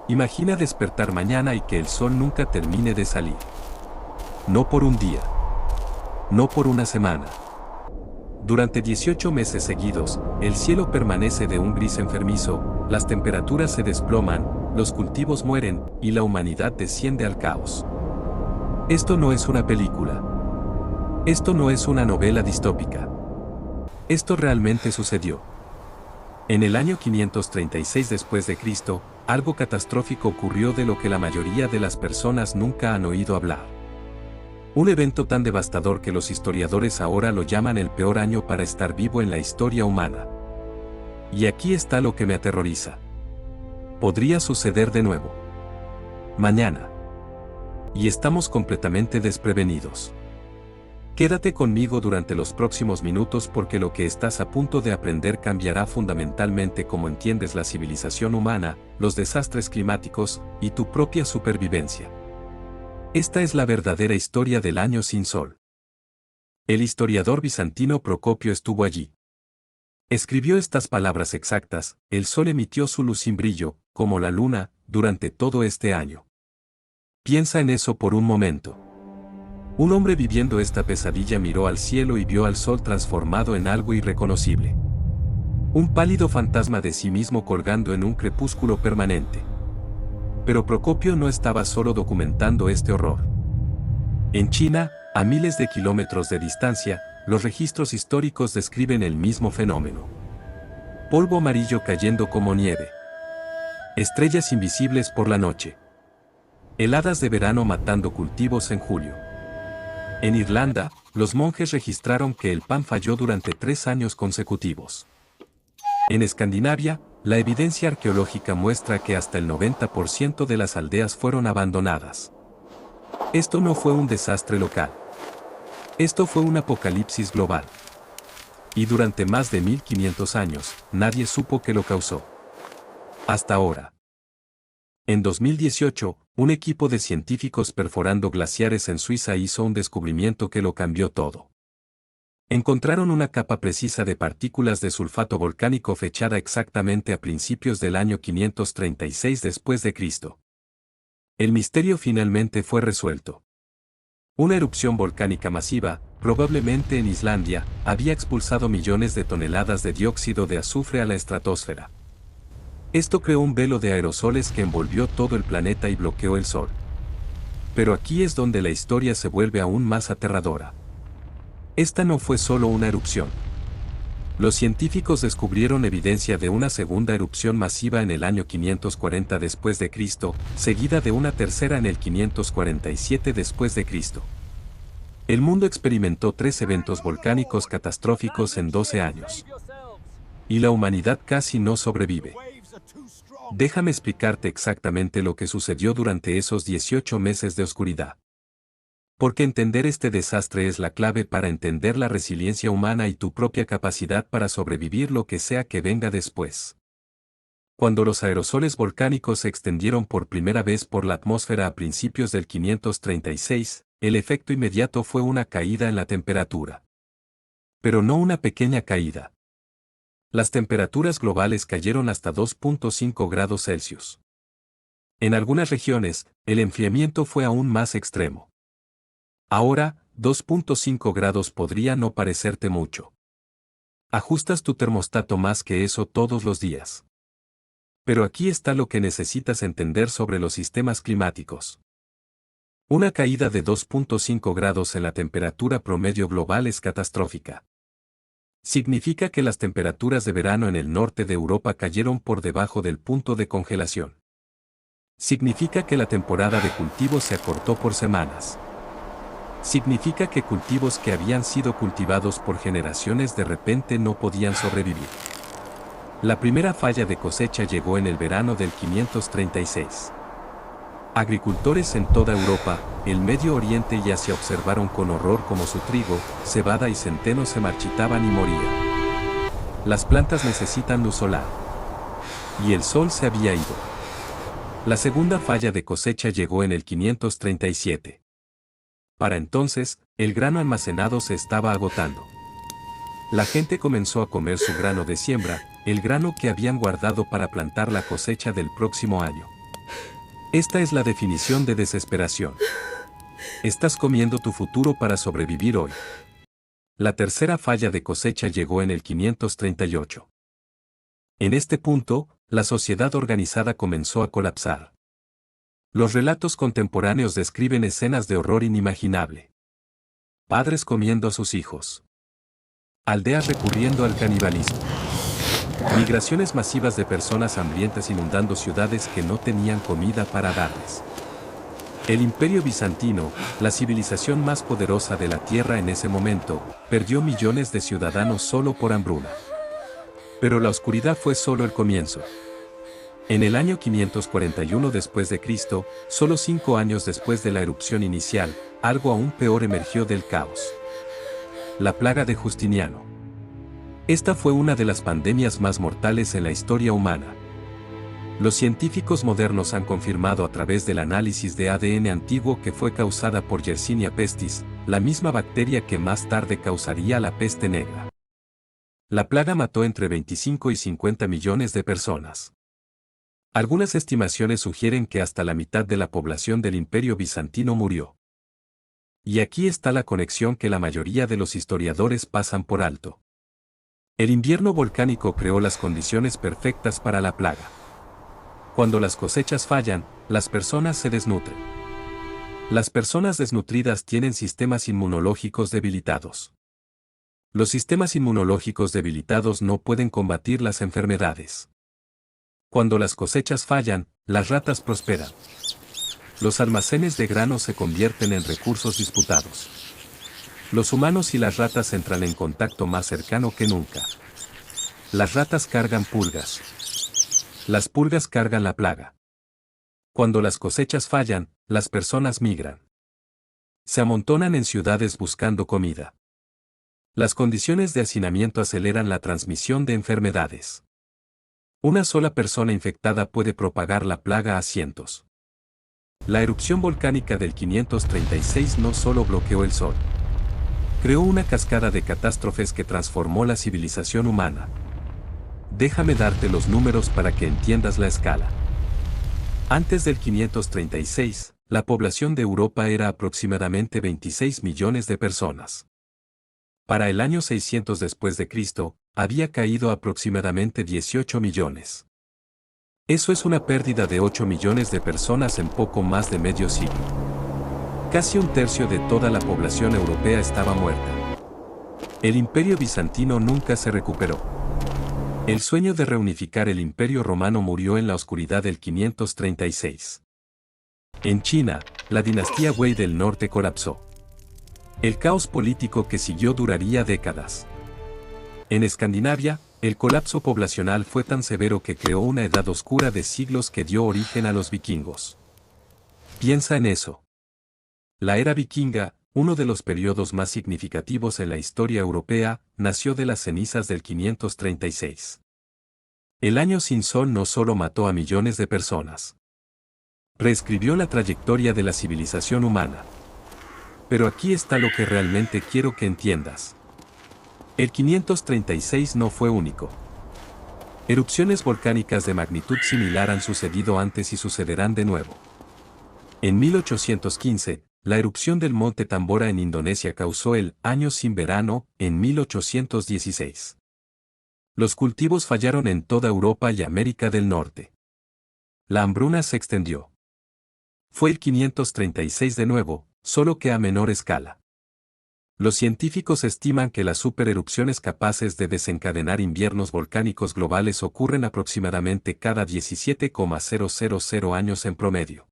Imagina despertar mañana y que el sol nunca termine de salir. No por un día. No por una semana. Durante 18 meses seguidos, el cielo permanece de un gris enfermizo, las temperaturas se desploman, los cultivos mueren, y la humanidad desciende al caos. Esto no es una película. Esto no es una novela distópica. Esto realmente sucedió. En el año 536 después de Cristo, algo catastrófico ocurrió de lo que la mayoría de las personas nunca han oído hablar. Un evento tan devastador que los historiadores ahora lo llaman el peor año para estar vivo en la historia humana. Y aquí está lo que me aterroriza. Podría suceder de nuevo. Mañana. Y estamos completamente desprevenidos. Quédate conmigo durante los próximos minutos porque lo que estás a punto de aprender cambiará fundamentalmente cómo entiendes la civilización humana, los desastres climáticos y tu propia supervivencia. Esta es la verdadera historia del año sin sol. El historiador bizantino Procopio estuvo allí. Escribió estas palabras exactas: el sol emitió su luz sin brillo, como la luna, durante todo este año. Piensa en eso por un momento. Un hombre viviendo esta pesadilla miró al cielo y vio al sol transformado en algo irreconocible. Un pálido fantasma de sí mismo colgando en un crepúsculo permanente. Pero Procopio no estaba solo documentando este horror. En China, a miles de kilómetros de distancia, los registros históricos describen el mismo fenómeno. Polvo amarillo cayendo como nieve. Estrellas invisibles por la noche. Heladas de verano matando cultivos en julio. En Irlanda, los monjes registraron que el pan falló durante 3 años consecutivos. En Escandinavia, la evidencia arqueológica muestra que hasta el 90% de las aldeas fueron abandonadas. Esto no fue un desastre local. Esto fue un apocalipsis global. Y durante más de 1500 años, nadie supo qué lo causó. Hasta ahora. En 2018, un equipo de científicos perforando glaciares en Suiza hizo un descubrimiento que lo cambió todo. Encontraron una capa precisa de partículas de sulfato volcánico fechada exactamente a principios del año 536 después de Cristo. El misterio finalmente fue resuelto. Una erupción volcánica masiva, probablemente en Islandia, había expulsado millones de toneladas de dióxido de azufre a la estratosfera. Esto creó un velo de aerosoles que envolvió todo el planeta y bloqueó el sol. Pero aquí es donde la historia se vuelve aún más aterradora. Esta no fue solo una erupción. Los científicos descubrieron evidencia de una segunda erupción masiva en el año 540 después de Cristo, seguida de una tercera en el 547 después de Cristo. El mundo experimentó 3 eventos volcánicos catastróficos en 12 años. Y la humanidad casi no sobrevive. Déjame explicarte exactamente lo que sucedió durante esos 18 meses de oscuridad. Porque entender este desastre es la clave para entender la resiliencia humana y tu propia capacidad para sobrevivir lo que sea que venga después. Cuando los aerosoles volcánicos se extendieron por primera vez por la atmósfera a principios del 536, el efecto inmediato fue una caída en la temperatura. Pero no una pequeña caída. Las temperaturas globales cayeron hasta 2.5 grados Celsius. En algunas regiones, el enfriamiento fue aún más extremo. Ahora, 2.5 grados podría no parecerte mucho. Ajustas tu termostato más que eso todos los días. Pero aquí está lo que necesitas entender sobre los sistemas climáticos. Una caída de 2.5 grados en la temperatura promedio global es catastrófica. Significa que las temperaturas de verano en el norte de Europa cayeron por debajo del punto de congelación. Significa que la temporada de cultivo se acortó por semanas. Significa que cultivos que habían sido cultivados por generaciones de repente no podían sobrevivir. La primera falla de cosecha llegó en el verano del 536. Agricultores en toda Europa, el Medio Oriente y Asia observaron con horror cómo su trigo, cebada y centeno se marchitaban y morían. Las plantas necesitan luz solar. Y el sol se había ido. La segunda falla de cosecha llegó en el 537. Para entonces, el grano almacenado se estaba agotando. La gente comenzó a comer su grano de siembra, el grano que habían guardado para plantar la cosecha del próximo año. Esta es la definición de desesperación. Estás comiendo tu futuro para sobrevivir hoy. La tercera falla de cosecha llegó en el 538. En este punto, la sociedad organizada comenzó a colapsar. Los relatos contemporáneos describen escenas de horror inimaginable. Padres comiendo a sus hijos. Aldeas recurriendo al canibalismo. Migraciones masivas de personas hambrientas inundando ciudades que no tenían comida para darles. El Imperio Bizantino, la civilización más poderosa de la tierra en ese momento, perdió millones de ciudadanos solo por hambruna. Pero la oscuridad fue solo el comienzo. En el año 541 después de Cristo, solo 5 años después de la erupción inicial, algo aún peor emergió del caos. La plaga de Justiniano. Esta fue una de las pandemias más mortales en la historia humana. Los científicos modernos han confirmado a través del análisis de ADN antiguo que fue causada por Yersinia pestis, la misma bacteria que más tarde causaría la peste negra. La plaga mató entre 25 y 50 millones de personas. Algunas estimaciones sugieren que hasta la mitad de la población del Imperio Bizantino murió. Y aquí está la conexión que la mayoría de los historiadores pasan por alto. El invierno volcánico creó las condiciones perfectas para la plaga. Cuando las cosechas fallan, las personas se desnutren. Las personas desnutridas tienen sistemas inmunológicos debilitados. Los sistemas inmunológicos debilitados no pueden combatir las enfermedades. Cuando las cosechas fallan, las ratas prosperan. Los almacenes de granos se convierten en recursos disputados. Los humanos y las ratas entran en contacto más cercano que nunca. Las ratas cargan pulgas. Las pulgas cargan la plaga. Cuando las cosechas fallan, las personas migran. Se amontonan en ciudades buscando comida. Las condiciones de hacinamiento aceleran la transmisión de enfermedades. Una sola persona infectada puede propagar la plaga a cientos. La erupción volcánica del 536 no solo bloqueó el sol. Creó una cascada de catástrofes que transformó la civilización humana. Déjame darte los números para que entiendas la escala. Antes del 536, la población de Europa era aproximadamente 26 millones de personas. Para el año 600 después de Cristo, había caído aproximadamente 18 millones. Eso es una pérdida de 8 millones de personas en poco más de medio siglo. Casi un tercio de toda la población europea estaba muerta. El Imperio Bizantino nunca se recuperó. El sueño de reunificar el Imperio Romano murió en la oscuridad del 536. En China, la dinastía Wei del Norte colapsó. El caos político que siguió duraría décadas. En Escandinavia, el colapso poblacional fue tan severo que creó una edad oscura de siglos que dio origen a los vikingos. Piensa en eso. La era vikinga, uno de los periodos más significativos en la historia europea, nació de las cenizas del 536. El año sin sol no solo mató a millones de personas. Reescribió la trayectoria de la civilización humana. Pero aquí está lo que realmente quiero que entiendas. El 536 no fue único. Erupciones volcánicas de magnitud similar han sucedido antes y sucederán de nuevo. En 1815, la erupción del monte Tambora en Indonesia causó el año sin verano en 1816. Los cultivos fallaron en toda Europa y América del Norte. La hambruna se extendió. Fue el 536 de nuevo, solo que a menor escala. Los científicos estiman que las supererupciones capaces de desencadenar inviernos volcánicos globales ocurren aproximadamente cada 17,000 años en promedio.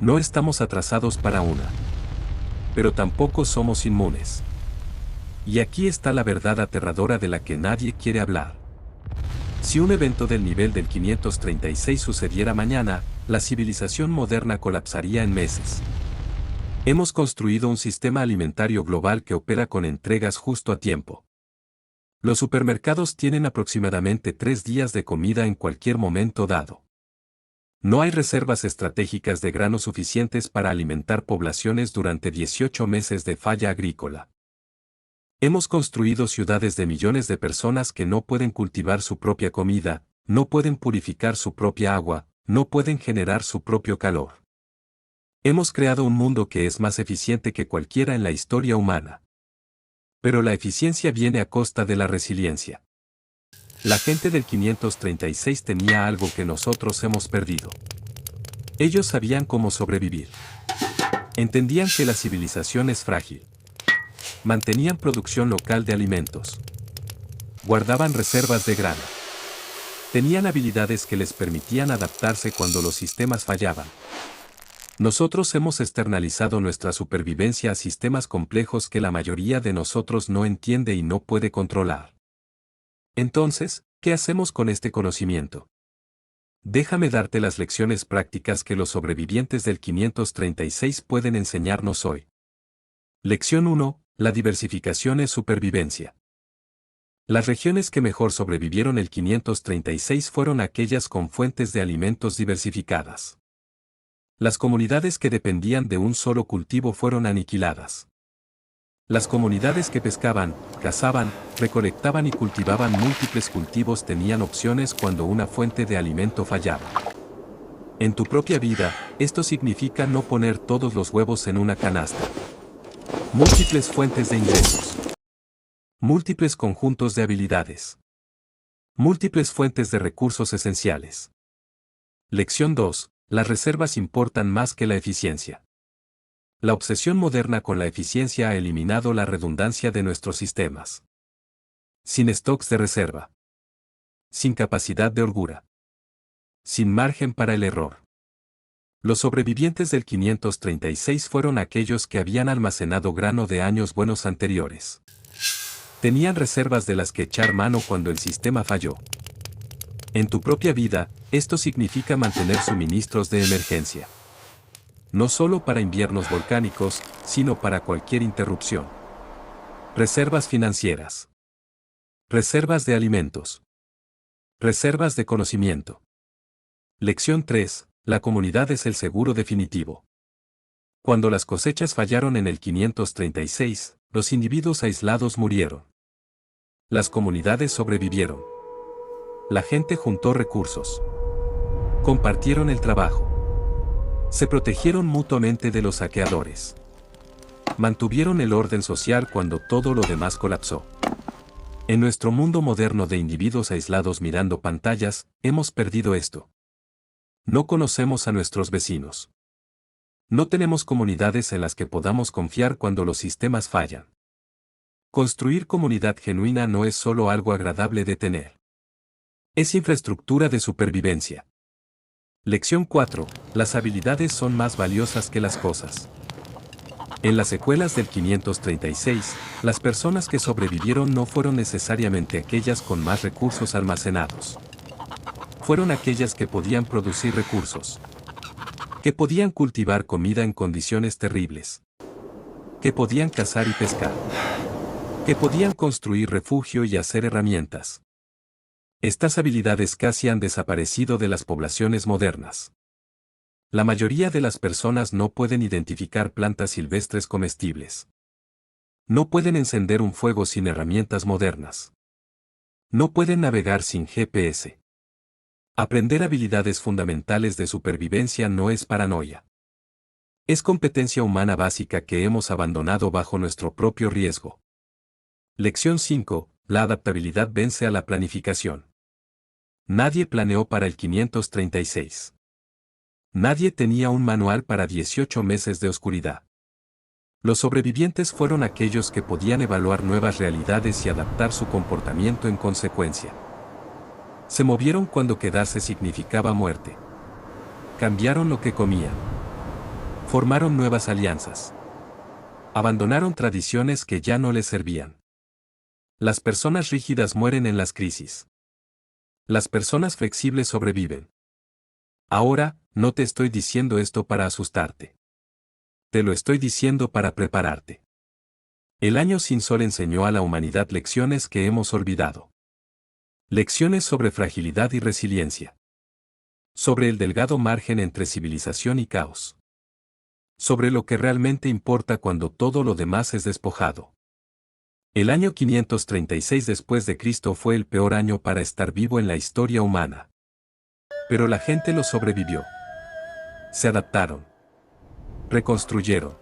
No estamos atrasados para una. Pero tampoco somos inmunes. Y aquí está la verdad aterradora de la que nadie quiere hablar. Si un evento del nivel del 536 sucediera mañana, la civilización moderna colapsaría en meses. Hemos construido un sistema alimentario global que opera con entregas justo a tiempo. Los supermercados tienen aproximadamente 3 días de comida en cualquier momento dado. No hay reservas estratégicas de granos suficientes para alimentar poblaciones durante 18 meses de falla agrícola. Hemos construido ciudades de millones de personas que no pueden cultivar su propia comida, no pueden purificar su propia agua, No pueden generar su propio calor. Hemos creado un mundo que es más eficiente que cualquiera en la historia humana. Pero la eficiencia viene a costa de la resiliencia. La gente del 536 tenía algo que nosotros hemos perdido. Ellos sabían cómo sobrevivir. Entendían que la civilización es frágil. Mantenían producción local de alimentos. Guardaban reservas de grano. Tenían habilidades que les permitían adaptarse cuando los sistemas fallaban. Nosotros hemos externalizado nuestra supervivencia a sistemas complejos que la mayoría de nosotros no entiende y no puede controlar. Entonces, ¿qué hacemos con este conocimiento? Déjame darte las lecciones prácticas que los sobrevivientes del 536 pueden enseñarnos hoy. Lección 1. La diversificación es supervivencia. Las regiones que mejor sobrevivieron el 536 fueron aquellas con fuentes de alimentos diversificadas. Las comunidades que dependían de un solo cultivo fueron aniquiladas. Las comunidades que pescaban, cazaban, recolectaban y cultivaban múltiples cultivos tenían opciones cuando una fuente de alimento fallaba. En tu propia vida, esto significa no poner todos los huevos en una canasta. Múltiples fuentes de ingresos. Múltiples conjuntos de habilidades. Múltiples fuentes de recursos esenciales. Lección 2. Las reservas importan más que la eficiencia. La obsesión moderna con la eficiencia ha eliminado la redundancia de nuestros sistemas. Sin stocks de reserva. Sin capacidad de holgura. Sin margen para el error. Los sobrevivientes del 536 fueron aquellos que habían almacenado grano de años buenos anteriores. Tenían reservas de las que echar mano cuando el sistema falló. En tu propia vida, esto significa mantener suministros de emergencia. No solo para inviernos volcánicos, sino para cualquier interrupción. Reservas financieras. Reservas de alimentos. Reservas de conocimiento. Lección 3. La comunidad es el seguro definitivo. Cuando las cosechas fallaron en el 536, los individuos aislados murieron. Las comunidades sobrevivieron. La gente juntó recursos. Compartieron el trabajo. Se protegieron mutuamente de los saqueadores. Mantuvieron el orden social cuando todo lo demás colapsó. En nuestro mundo moderno de individuos aislados mirando pantallas, hemos perdido esto. No conocemos a nuestros vecinos. No tenemos comunidades en las que podamos confiar cuando los sistemas fallan. Construir comunidad genuina no es solo algo agradable de tener. Es infraestructura de supervivencia. Lección 4. Las habilidades son más valiosas que las cosas. En las secuelas del 536, las personas que sobrevivieron no fueron necesariamente aquellas con más recursos almacenados. Fueron aquellas que podían producir recursos. Que podían cultivar comida en condiciones terribles. Que podían cazar y pescar. Que podían construir refugio y hacer herramientas. Estas habilidades casi han desaparecido de las poblaciones modernas. La mayoría de las personas no pueden identificar plantas silvestres comestibles. No pueden encender un fuego sin herramientas modernas. No pueden navegar sin GPS. Aprender habilidades fundamentales de supervivencia no es paranoia. Es competencia humana básica que hemos abandonado bajo nuestro propio riesgo. Lección 5. La adaptabilidad vence a la planificación. Nadie planeó para el 536. Nadie tenía un manual para 18 meses de oscuridad. Los sobrevivientes fueron aquellos que podían evaluar nuevas realidades y adaptar su comportamiento en consecuencia. Se movieron cuando quedarse significaba muerte. Cambiaron lo que comían. Formaron nuevas alianzas. Abandonaron tradiciones que ya no les servían. Las personas rígidas mueren en las crisis. Las personas flexibles sobreviven. Ahora, no te estoy diciendo esto para asustarte. Te lo estoy diciendo para prepararte. El año sin sol enseñó a la humanidad lecciones que hemos olvidado. Lecciones sobre fragilidad y resiliencia. Sobre el delgado margen entre civilización y caos. Sobre lo que realmente importa cuando todo lo demás es despojado. El año 536 después de Cristo fue el peor año para estar vivo en la historia humana. Pero la gente lo sobrevivió. Se adaptaron. Reconstruyeron.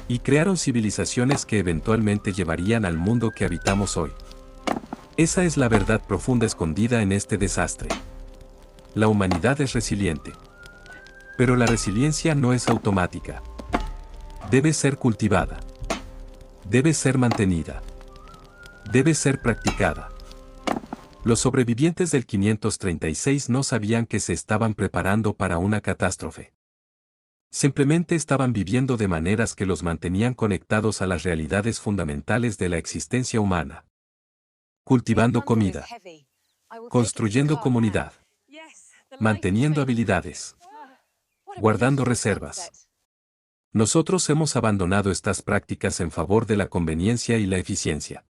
Y crearon civilizaciones que eventualmente llevarían al mundo que habitamos hoy. Esa es la verdad profunda escondida en este desastre. La humanidad es resiliente. Pero la resiliencia no es automática. Debe ser cultivada. Debe ser mantenida. Debe ser practicada. Los sobrevivientes del 536 no sabían que se estaban preparando para una catástrofe. Simplemente estaban viviendo de maneras que los mantenían conectados a las realidades fundamentales de la existencia humana. Cultivando comida. Construyendo comunidad. Manteniendo habilidades. Guardando reservas. Nosotros hemos abandonado estas prácticas en favor de la conveniencia y la eficiencia.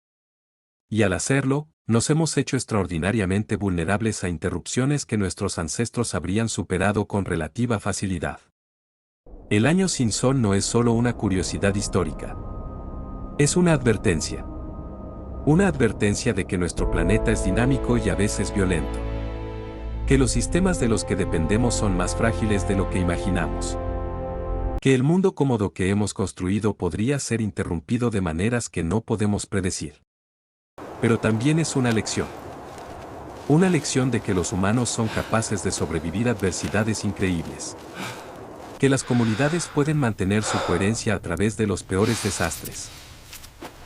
Y al hacerlo, nos hemos hecho extraordinariamente vulnerables a interrupciones que nuestros ancestros habrían superado con relativa facilidad. El año sin sol no es solo una curiosidad histórica. Es una advertencia. Una advertencia de que nuestro planeta es dinámico y a veces violento. Que los sistemas de los que dependemos son más frágiles de lo que imaginamos. Que el mundo cómodo que hemos construido podría ser interrumpido de maneras que no podemos predecir. Pero también es una lección. Una lección de que los humanos son capaces de sobrevivir a adversidades increíbles. Que las comunidades pueden mantener su coherencia a través de los peores desastres.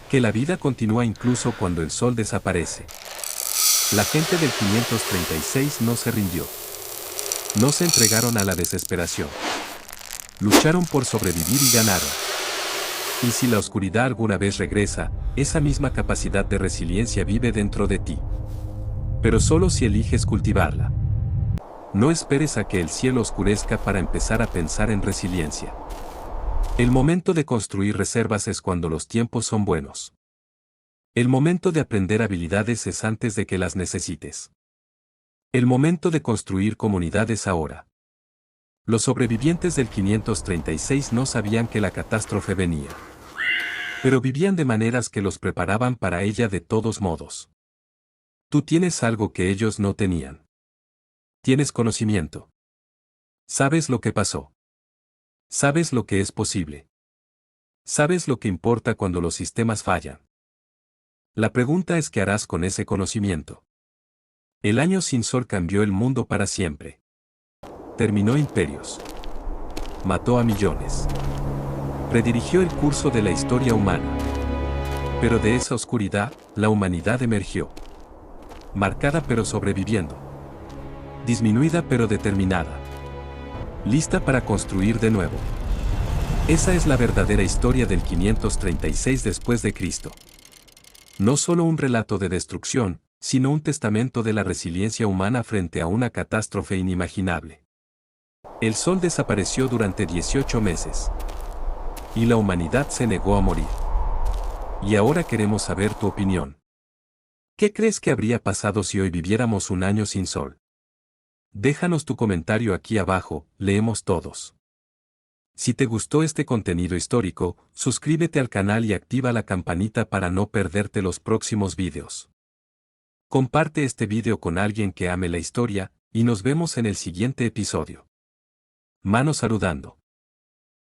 Que la vida continúa incluso cuando el sol desaparece. La gente del 536 no se rindió. No se entregaron a la desesperación. Lucharon por sobrevivir y ganaron. Y si la oscuridad alguna vez regresa, esa misma capacidad de resiliencia vive dentro de ti. Pero solo si eliges cultivarla. No esperes a que el cielo oscurezca para empezar a pensar en resiliencia. El momento de construir reservas es cuando los tiempos son buenos. El momento de aprender habilidades es antes de que las necesites. El momento de construir comunidad es ahora. Los sobrevivientes del 536 no sabían que la catástrofe venía. Pero vivían de maneras que los preparaban para ella de todos modos. Tú tienes algo que ellos no tenían. Tienes conocimiento. Sabes lo que pasó. Sabes lo que es posible. Sabes lo que importa cuando los sistemas fallan. La pregunta es qué harás con ese conocimiento. El año sin sol cambió el mundo para siempre. Terminó imperios. Mató a millones. Redirigió el curso de la historia humana. Pero de esa oscuridad, la humanidad emergió. Marcada pero sobreviviendo. Disminuida pero determinada. Lista para construir de nuevo. Esa es la verdadera historia del 536 después de Cristo. No solo un relato de destrucción, sino un testamento de la resiliencia humana frente a una catástrofe inimaginable. El sol desapareció durante 18 meses. Y la humanidad se negó a morir. Y ahora queremos saber tu opinión. ¿Qué crees que habría pasado si hoy viviéramos un año sin sol? Déjanos tu comentario aquí abajo, leemos todos. Si te gustó este contenido histórico, suscríbete al canal y activa la campanita para no perderte los próximos vídeos. Comparte este vídeo con alguien que ame la historia, y nos vemos en el siguiente episodio. Mano saludando.